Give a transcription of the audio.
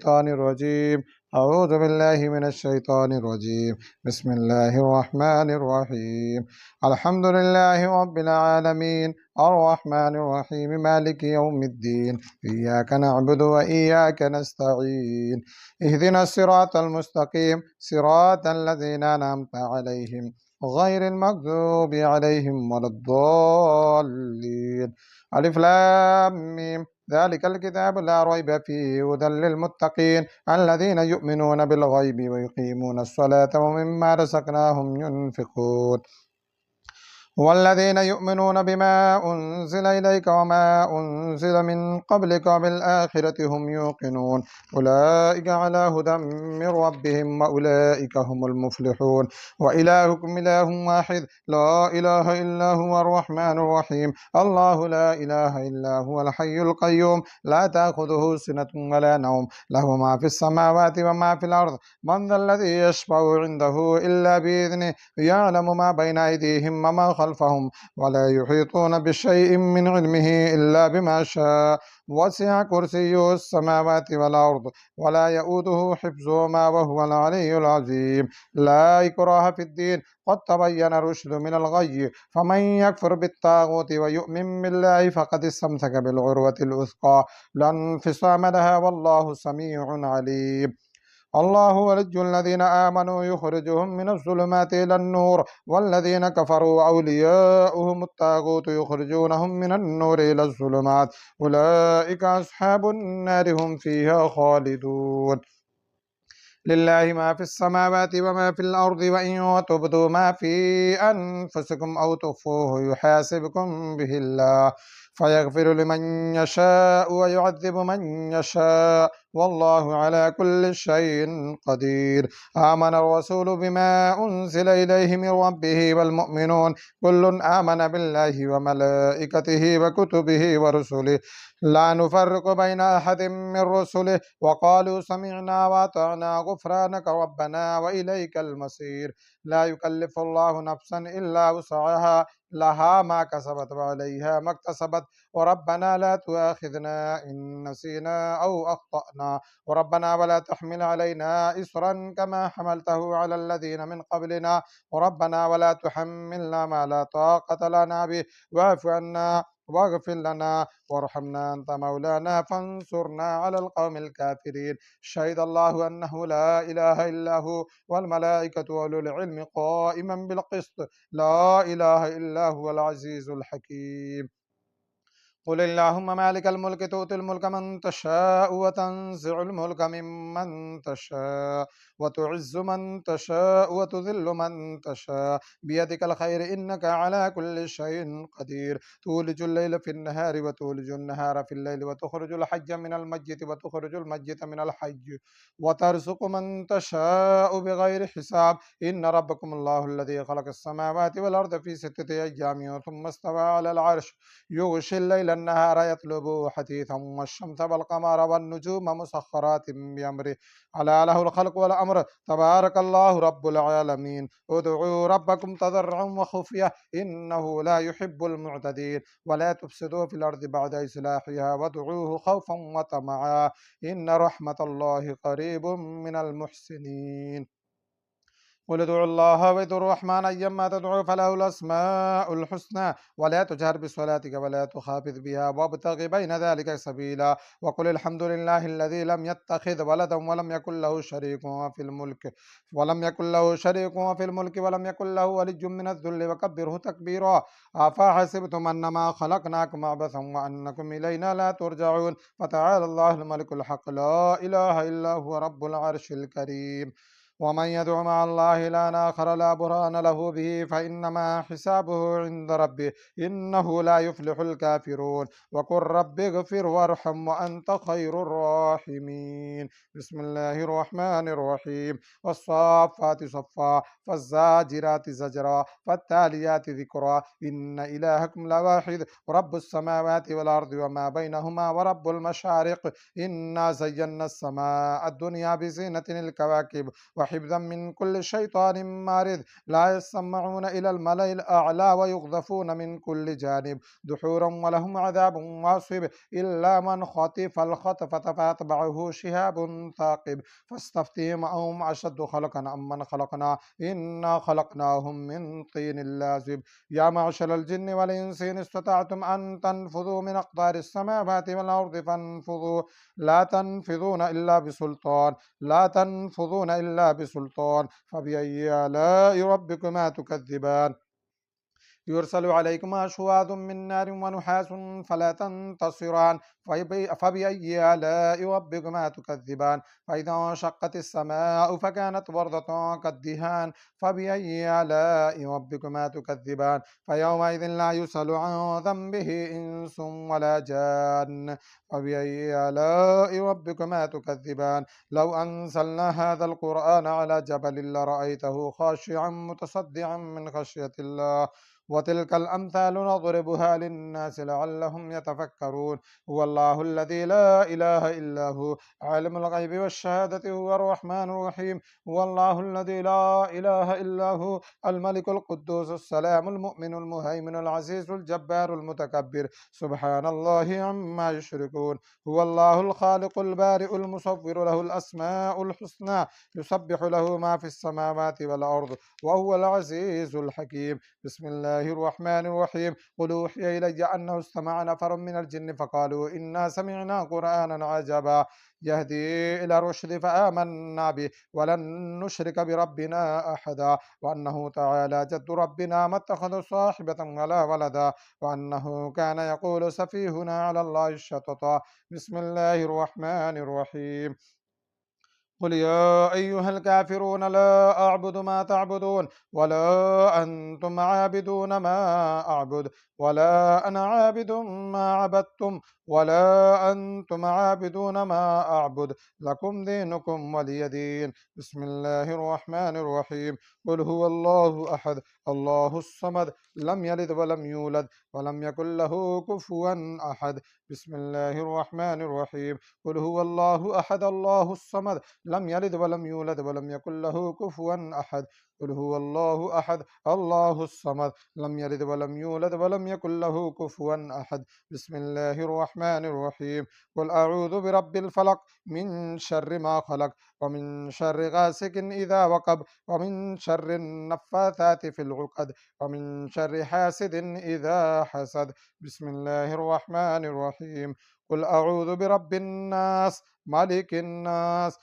الشيطان الرجيم. أعوذ بالله من الشيطان الرجيم. بسم الله الرحمن الرحيم. الحمد لله رب العالمين الرحمن الرحيم مالك يوم الدين. إياك نعبد وإياك نستعين. اهدنا الصراط المستقيم صراط الذين أنعمت عليهم غير المغضوب عليهم ولا الضالين. ألف لام ميم. ذلك الكتاب لا ريب فيه هدى للمتقين الذين يؤمنون بالغيب ويقيمون الصلاة ومما رزقناهم ينفقون. والذين يؤمنون بما أنزل إليك وما أنزل من قبلك وبالآخرة هم يوقنون أولئك على هدى من ربهم وأولئك هم المفلحون. وإلهكم إله واحد لا إله إلا هو الرحمن الرحيم الله لا إله إلا هو الحي القيوم لا تأخذه سنة ولا نوم له ما في السماوات وما في الأرض من ذا الذي يشفع عنده إلا بإذنه يعلم ما بين أيديهم وما خلفهم ولا يحيطون بشيء من علمه إلا بما شاء وسع كرسيه السماوات والأرض ولا يؤوده حفظهما وهو العلي العظيم. لا إكراه في الدين قد تبين الرشد من الغي فمن يكفر بالطاغوت ويؤمن بالله فقد استمسك بالعروة الوثقى لا انفصام لها والله سميع عليم. الله ولي الذين آمنوا يخرجهم من الظلمات إلى النور والذين كفروا أولياؤهم الطاغوت يخرجونهم من النور إلى الظلمات أولئك أصحاب النار هم فيها خالدون. لله ما في السماوات وما في الأرض وإن تبدوا ما في أنفسكم أو تخفوه يحاسبكم به الله فيغفر لمن يشاء ويعذب من يشاء والله على كل شيء قدير. آمن الرسول بما أنزل إليه من ربه والمؤمنون كل آمن بالله وملائكته وكتبه ورسله لا نفرق بين أحد من رسله وقالوا سمعنا وأطعنا غفرانك ربنا وإليك المصير. لا يكلف الله نفسا إلا وسعها لها ما كسبت وعليها ما اكتسبت وربنا لا تؤاخذنا إن نسينا أو أخطأنا وربنا ولا تحمل علينا إصرا كما حملته على الذين من قبلنا وربنا ولا تحملنا ما لا طاقة لنا به واعف عنا واغفر لنا وارحمنا أنت مولانا فانصرنا على القوم الكافرين. شهد الله أنه لا إله إلا هو والملائكة وأولو العلم قائما بالقسط لا إله إلا هو العزيز الحكيم. قل اللهم مالك الملك تؤتي الملك من تشاء وتنزع الملك ممن تشاء وتعز من تشاء وتذل من تشاء بيدك الخير إنك على كل شيء قدير. تولج الليل في النهار وتولج النهار في الليل وتخرج الحج من الميت وتخرج الميت من الحج وترزق من تشاء بغير حساب. إن ربكم الله الذي خلق السماوات والأرض في 6 أيام ثم استوى على العرش يغشي الليل النهار يطلبه حثيثا والشمس والقمر والنجوم مسخرات بأمره ألا له الخلق والأمر تبارك الله رب العالمين. ادعوا ربكم تضرعا وخفية إنه لا يحب المعتدين ولا تفسدوا في الأرض بعد إصلاحها وادعوه خوفا وطمعا إن رحمة الله قريب من المحسنين. قل ادعوا الله وادعوا الرحمن أيما تدعوا فله الأسماء الحسنى ولا تجهر بصلاتك ولا تخافت بها وابتغ بين ذلك سبيلا. وقل الحمد لله الذي لم يتخذ ولدا ولم يكن له شريك في الملك ولم يكن له ولي من الذل وكبره تكبيرا. أفحسبتم أنما خلقناكم عبثا وأنكم إلينا لا ترجعون فتعالى الله الملك الحق لا إله إلا هو رب العرش الكريم. ومن يدع مع الله إلها آخر لا برهان له به فإنما حسابه عند ربه إنه لا يفلح الكافرون. وقل رب اغفر وارحم وأنت خير الراحمين. بسم الله الرحمن الرحيم. والصافات صفا فالزاجرات زجرا فالتاليات ذكرا إن إلهكم لواحد رب السماوات والأرض وما بينهما ورب المشارق إنا زينا السماء الدنيا بزينة الكواكب وحفظا من كل شيطان مارد لا يسمعون إلى الملأ الأعلى ويقذفون من كل جانب دحورا ولهم عذاب واصب إلا من خطف الخطفة فأتبعه شهاب ثاقب فاستفتهم أهم أشد خلقا أم من خلقنا إنا خلقناهم من طين لازب يا معشر الجن والإنس إن استطعتم أن تنفذوا من أقطار السماوات والأرض فانفذوا لا تنفذون إلا بسلطان لا تنفذون إلا بسلطان فبأي آلاء ربكما تكذبان يرسل عليكما شواظ من نار ونحاس فلا تنتصران فبأي آلاء ربكما تكذبان فإذا انشقت السماء فكانت وردة كالدهان فبأي آلاء ربكما تكذبان فيومئذ لا يسأل عن ذنبه إنس ولا جان فبأي آلاء ربكما تكذبان لو أنزلنا هذا القرآن على جبل لرأيته خاشعا متصدعا من خشية الله وتلك الأمثال نضربها للناس لعلهم يتفكرون هو الله الذي لا إله إلا هو عالم الغيب والشهادة هو الرحمن الرحيم هو الله الذي لا إله إلا هو الملك القدوس السلام المؤمن المهيمن العزيز الجبار المتكبر سبحان الله عما يشركون هو الله الخالق البارئ المصور له الأسماء الحسنى يسبح له ما في السماوات والأرض وهو العزيز الحكيم بسم الله الرحمن الرحيم قل أوحي إلي أنه استمع نفر من الجن فقالوا إنا سمعنا قرآنا عجبا يهدي إلى الرشد فآمنا به ولن نشرك بربنا أحدا وأنه تعالى جد ربنا ما اتخذ صاحبة ولا ولدا وأنه كان يقول سفيهنا على الله الشططا بسم الله الرحمن الرحيم قل يا أيها الكافرون لا أعبد ما تعبدون ولا أنتم عابدون ما أعبد ولا أنا عابد ما عبدتم ولا أنتم عابدون ما أعبد لكم دينكم ولي دين بسم الله الرحمن الرحيم قل هو الله أحد الله الصمد لم يلد ولم يولد ولم يكن له كفوا أحد بسم الله الرحمن الرحيم قل هو الله أحد الله الصمد لم يلد ولم يولد ولم يكن له كفوا أحد قل هو الله أحد الله الصمد لم يلد ولم يولد ولم يكن له كفوا أحد بسم الله الرحمن الرحيم قل أعوذ برب الفلق من شر ما خلق ومن شر غاسق إذا وقب ومن شر النفاثات في العقد ومن شر حاسد إذا حسد بسم الله الرحمن الرحيم قل أعوذ برب الناس ملك الناس